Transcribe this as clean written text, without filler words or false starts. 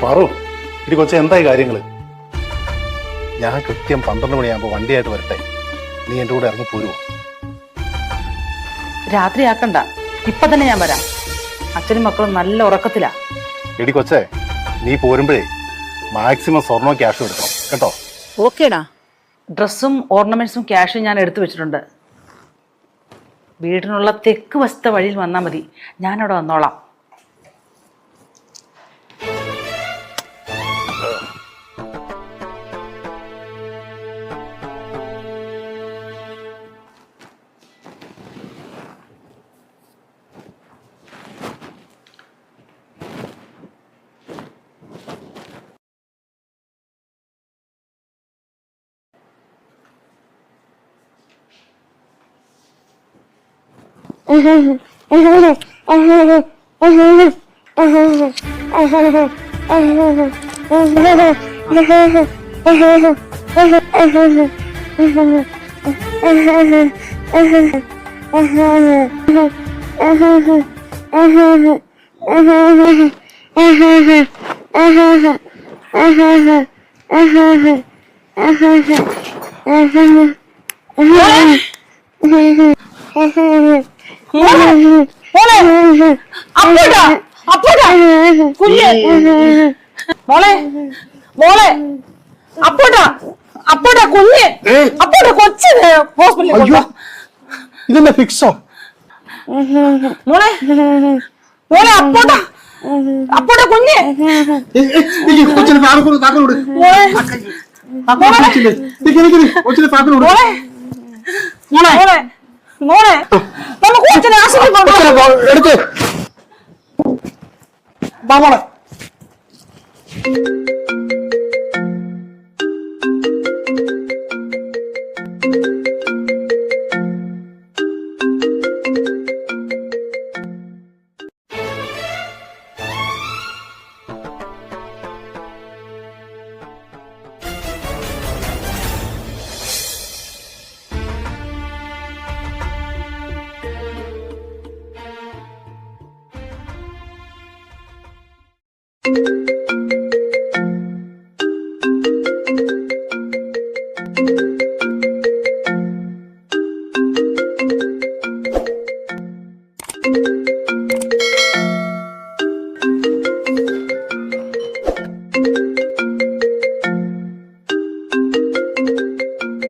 പറു ഇടി കൊച്ചെ, എന്തായി കാര്യങ്ങള്? ഞാൻ കൃത്യം 12 മണിയാകുമ്പോ വണ്ടിയായിട്ട് വരട്ടെ, നീ എന്റെ കൂടെ ഇറങ്ങി പോരുവോ? രാത്രി ആക്കണ്ട, ഇപ്പൊ തന്നെ ഞാൻ വരാം. അച്ഛനും മക്കളും നല്ല ഉറക്കത്തിലാ. എടി കൊച്ചെ, നീ പോരുമ്പോഴേ മാക്സിമം സ്വർണ്ണവും ക്യാഷും എടുക്കണം കേട്ടോ. ഓക്കേടാ. ഡ്രസ്സും ഓർണമെന്റ്സും ക്യാഷും ഞാൻ എടുത്തു വെച്ചിട്ടുണ്ട്. വീടിനുള്ള തെക്ക് വശത്തെ വഴിയിൽ വന്നാൽ മതി, ഞാനവിടെ വന്നോളാം. മോളെ മോളെ അപ്പോട്ടാ അപ്പോട്ടാ കുഞ്ഞ് അപ്പോട്ടാ കൊച്ചിന് ഹോസ്പിറ്റലിൽ ഇതെന്നെ ഫിക്സോ? മോളെ മോളെ അപ്പോട്ടാ അപ്പോട്ടാ കുഞ്ഞ് മോളെ മോളെ നമുക്ക് കൊച്ചിനെ ആശുപത്രി എടുക്ക്.